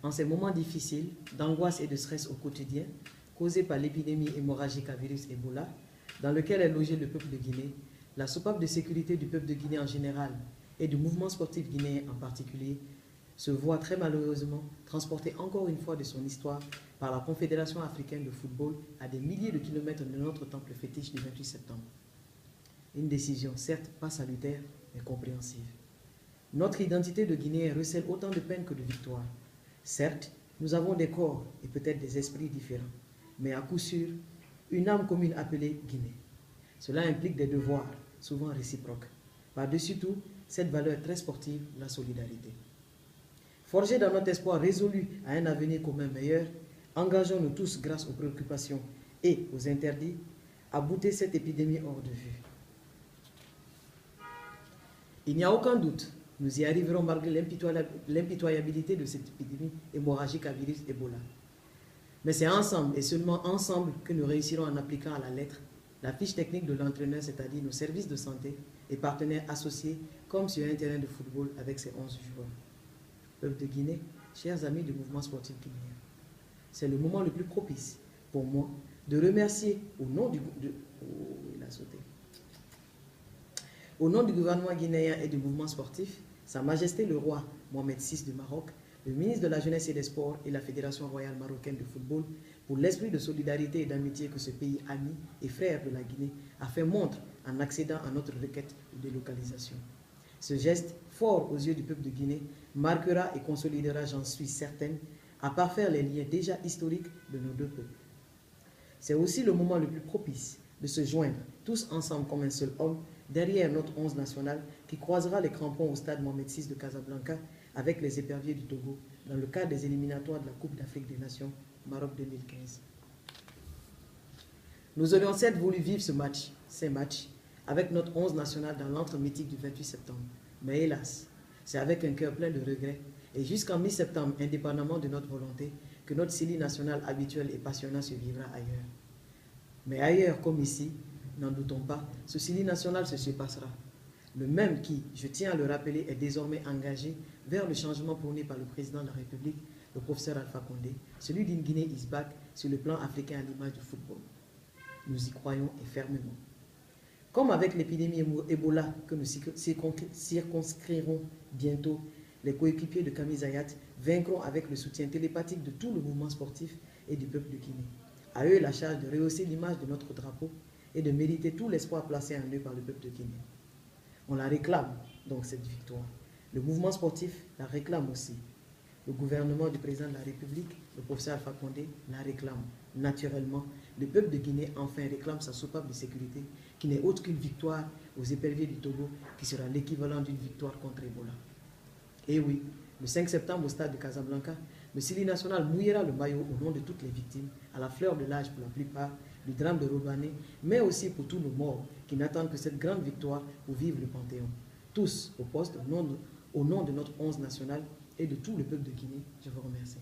En ces moments difficiles, d'angoisse et de stress au quotidien, causés par l'épidémie hémorragique à virus Ebola, dans lequel est logé le peuple de Guinée, la soupape de sécurité du peuple de Guinée en général et du mouvement sportif guinéen en particulier se voit très malheureusement transportée encore une fois de son histoire par la Confédération africaine de football à des milliers de kilomètres de notre temple fétiche du 28 septembre. Une décision certes pas salutaire, mais compréhensive. Notre identité de Guinéen recèle autant de peine que de victoire. Certes, nous avons des corps et peut-être des esprits différents, mais à coup sûr, une âme commune appelée Guinée. Cela implique des devoirs, souvent réciproques. Par-dessus tout, cette valeur très sportive, la solidarité. Forgés dans notre espoir résolu à un avenir commun meilleur, engageons-nous tous grâce aux préoccupations et aux interdits à bouter cette épidémie hors de vue. Il n'y a aucun doute, nous y arriverons malgré l'impitoyabilité de cette épidémie hémorragique à virus Ebola. Mais c'est ensemble et seulement ensemble que nous réussirons en appliquant à la lettre la fiche technique de l'entraîneur, c'est-à-dire nos services de santé et partenaires associés comme sur un terrain de football avec ses 11 joueurs. Peuple de Guinée, chers amis du mouvement sportif guinéen, c'est le moment le plus propice pour moi de remercier au nom du gouvernement guinéen et du mouvement sportif, Sa Majesté le roi Mohamed VI du Maroc, le ministre de la Jeunesse et des Sports et la Fédération royale marocaine de football pour l'esprit de solidarité et d'amitié que ce pays ami et frère de la Guinée a fait montre en accédant à notre requête de délocalisation. Ce geste, fort aux yeux du peuple de Guinée, marquera et consolidera, j'en suis certaine, à parfaire les liens déjà historiques de nos deux peuples. C'est aussi le moment le plus propice de se joindre, tous ensemble comme un seul homme, derrière notre 11 national qui croisera les crampons au stade Mohamed VI de Casablanca avec les éperviers du Togo dans le cadre des éliminatoires de la Coupe d'Afrique des Nations Maroc 2015. Nous aurions certes voulu vivre ces matchs, avec notre 11 national dans l'antre mythique du 28 septembre. Mais hélas, c'est avec un cœur plein de regrets et jusqu'en mi-septembre, indépendamment de notre volonté, que notre CILI national habituel et passionnant se vivra ailleurs. Mais ailleurs comme ici, n'en doutons pas, ce CILI national se surpassera. Le même qui, je tiens à le rappeler, est désormais engagé vers le changement prôné par le président de la République, le professeur Alpha Condé, celui d'une Guinée is back sur le plan africain à l'image du football. Nous y croyons et fermement. Comme avec l'épidémie Ebola que nous circonscrirons bientôt, les coéquipiers de Camille Zayat vaincront avec le soutien télépathique de tout le mouvement sportif et du peuple de Guinée. À eux la charge de rehausser l'image de notre drapeau et de mériter tout l'espoir placé en eux par le peuple de Guinée. On la réclame, donc, cette victoire. Le mouvement sportif la réclame aussi. Le gouvernement du président de la République, le professeur Alpha Condé, la réclame. Naturellement, le peuple de Guinée, enfin, réclame sa soupape de sécurité, qui n'est autre qu'une victoire aux éperviers du Togo, qui sera l'équivalent d'une victoire contre Ebola. Et oui, le 5 septembre au stade de Casablanca, le CILI national mouillera le maillot au nom de toutes les victimes, à la fleur de l'âge pour la plupart, du drame de Robané, mais aussi pour tous nos morts qui n'attendent que cette grande victoire pour vivre le Panthéon. Tous au poste, au nom de notre 11 national et de tout le peuple de Guinée. Je vous remercie.